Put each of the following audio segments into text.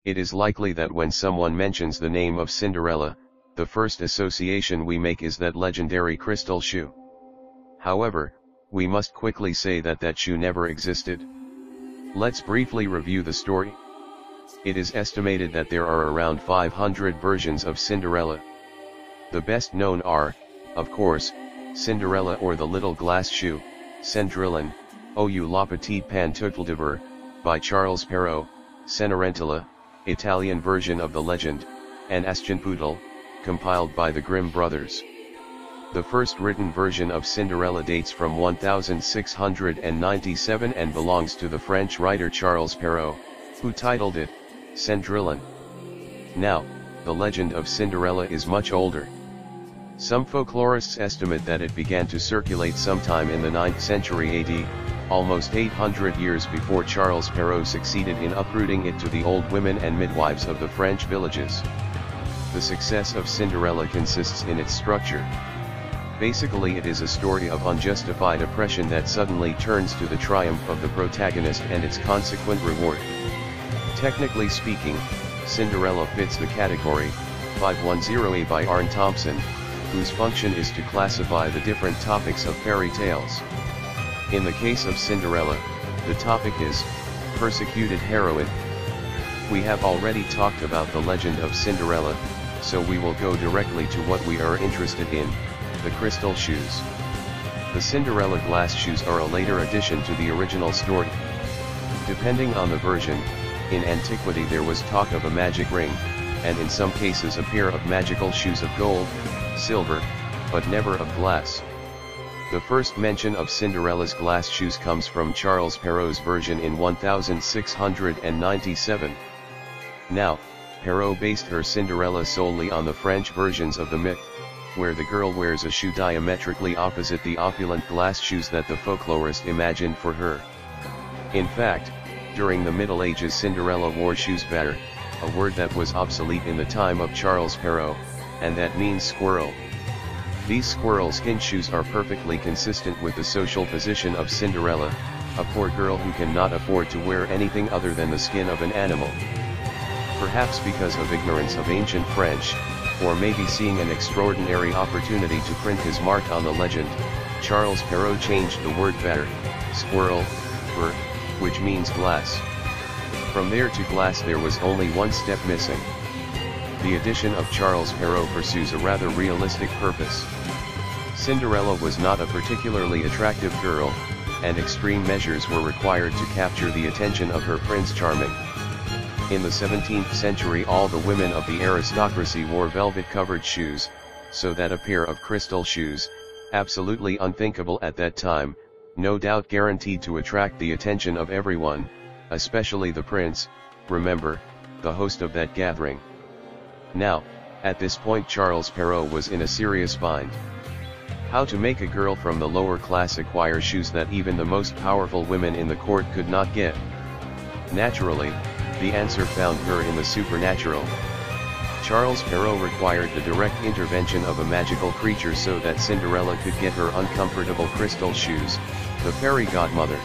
It is likely that when someone mentions the name of Cinderella, the first association we make is that legendary crystal shoe. However, we must quickly say that that shoe never existed. Let's briefly review the story. It is estimated that there are around 500 versions of Cinderella. The best known are, of course, Cinderella or the Little Glass Shoe, Cendrillon, ou La Petite Pantoufle by Charles Perrault, Cenerentola, Italian version of the legend, and Aschenputtel, compiled by the Grimm brothers. The first written version of Cinderella dates from 1697 and belongs to the French writer Charles Perrault, who titled it, Cendrillon. Now, the legend of Cinderella is much older. Some folklorists estimate that it began to circulate sometime in the 9th century AD, almost 800 years before Charles Perrault succeeded in uprooting it to the old women and midwives of the French villages. The success of Cinderella consists in its structure. Basically, it is a story of unjustified oppression that suddenly turns to the triumph of the protagonist and its consequent reward. Technically speaking, Cinderella fits the category 510A by Arne Thompson, whose function is to classify the different topics of fairy tales. In the case of Cinderella, the topic is persecuted heroine. We have already talked about the legend of Cinderella, so we will go directly to what we are interested in, the crystal shoes. The Cinderella glass shoes are a later addition to the original story. Depending on the version, in antiquity there was talk of a magic ring, and in some cases a pair of magical shoes of gold, silver, but never of glass. The first mention of Cinderella's glass shoes comes from Charles Perrault's version in 1697. Now, Perrault based her Cinderella solely on the French versions of the myth, where the girl wears a shoe diametrically opposite the opulent glass shoes that the folklorist imagined for her. In fact, during the Middle Ages Cinderella wore shoes better, a word that was obsolete in the time of Charles Perrault, and that means squirrel. These squirrel skin shoes are perfectly consistent with the social position of Cinderella, a poor girl who cannot afford to wear anything other than the skin of an animal. Perhaps because of ignorance of ancient French, or maybe seeing an extraordinary opportunity to print his mark on the legend, Charles Perrault changed the word better, squirrel, for, which means glass. From there to glass there was only one step missing. The addition of Charles Perrault pursues a rather realistic purpose. Cinderella was not a particularly attractive girl, and extreme measures were required to capture the attention of her Prince Charming. In the 17th century all the women of the aristocracy wore velvet-covered shoes, so that a pair of crystal shoes, absolutely unthinkable at that time, no doubt guaranteed to attract the attention of everyone, especially the prince, remember, the host of that gathering. Now, at this point Charles Perrault was in a serious bind. How to make a girl from the lower class acquire shoes that even the most powerful women in the court could not get? Naturally, the answer found her in the supernatural. Charles Perrault required the direct intervention of a magical creature so that Cinderella could get her uncomfortable crystal shoes, the fairy godmother.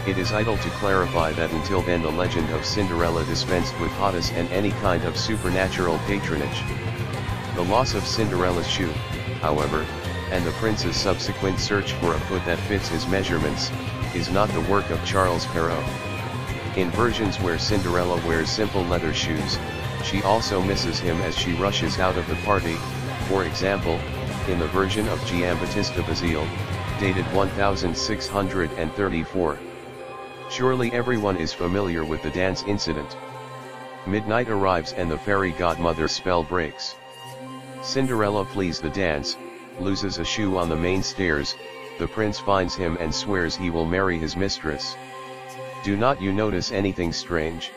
It is idle to clarify that until then the legend of Cinderella dispensed with hotness and any kind of supernatural patronage. The loss of Cinderella's shoe, however, and the prince's subsequent search for a foot that fits his measurements, is not the work of Charles Perrault. In versions where Cinderella wears simple leather shoes, she also misses him as she rushes out of the party, for example, in the version of Giambattista Basile, dated 1634. Surely everyone is familiar with the dance incident. Midnight arrives and the fairy godmother's spell breaks. Cinderella flees the dance, loses a shoe on the main stairs, the prince finds him and swears he will marry his mistress. Do not you notice anything strange?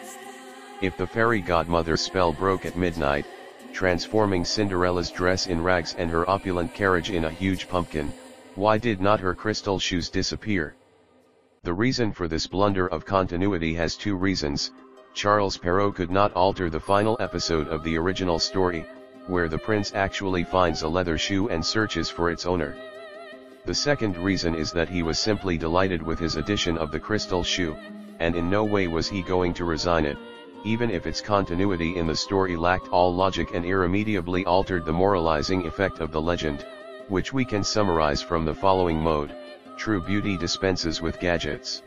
If the fairy godmother's spell broke at midnight, transforming Cinderella's dress in rags and her opulent carriage in a huge pumpkin, why did not her crystal shoes disappear? The reason for this blunder of continuity has two reasons. Charles Perrault could not alter the final episode of the original story, where the prince actually finds a leather shoe and searches for its owner. The second reason is that he was simply delighted with his addition of the crystal shoe, and in no way was he going to resign it, even if its continuity in the story lacked all logic and irremediably altered the moralizing effect of the legend, which we can summarize from the following mode: true beauty dispenses with gadgets.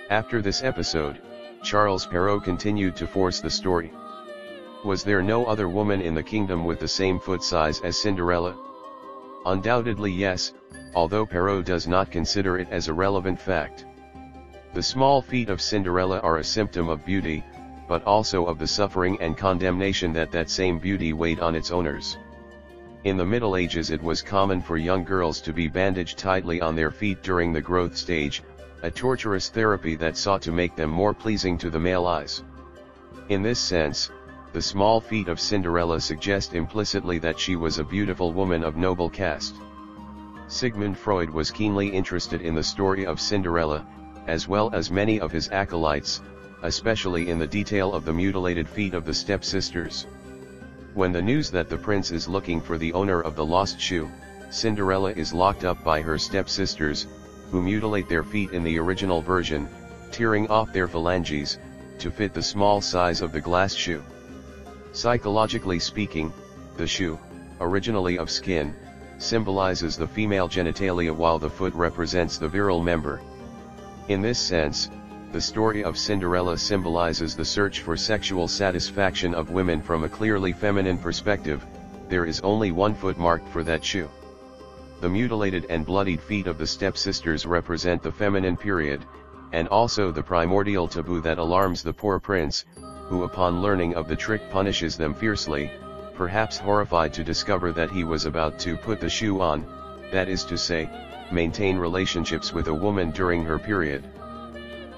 After this episode, Charles Perrault continued to force the story. Was there no other woman in the kingdom with the same foot size as Cinderella? Undoubtedly yes, although Perrault does not consider it as a relevant fact. The small feet of Cinderella are a symptom of beauty, but also of the suffering and condemnation that same beauty weighed on its owners. In the Middle Ages it was common for young girls to be bandaged tightly on their feet during the growth stage, a torturous therapy that sought to make them more pleasing to the male eyes. In this sense, the small feet of Cinderella suggest implicitly that she was a beautiful woman of noble caste. Sigmund Freud was keenly interested in the story of Cinderella, as well as many of his acolytes, especially in the detail of the mutilated feet of the stepsisters. When the news that the prince is looking for the owner of the lost shoe, Cinderella is locked up by her stepsisters, who mutilate their feet in the original version, tearing off their phalanges, to fit the small size of the glass shoe. Psychologically speaking, the shoe, originally of skin, symbolizes the female genitalia while the foot represents the virile member. In this sense, the story of Cinderella symbolizes the search for sexual satisfaction of women from a clearly feminine perspective. There is only one foot marked for that shoe. The mutilated and bloodied feet of the stepsisters represent the feminine period, and also the primordial taboo that alarms the poor prince, who upon learning of the trick punishes them fiercely, perhaps horrified to discover that he was about to put the shoe on, that is to say, maintain relationships with a woman during her period.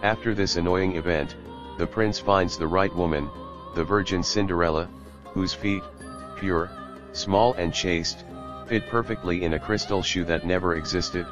After this annoying event, the prince finds the right woman, the virgin Cinderella, whose feet, pure, small and chaste, fit perfectly in a crystal shoe that never existed.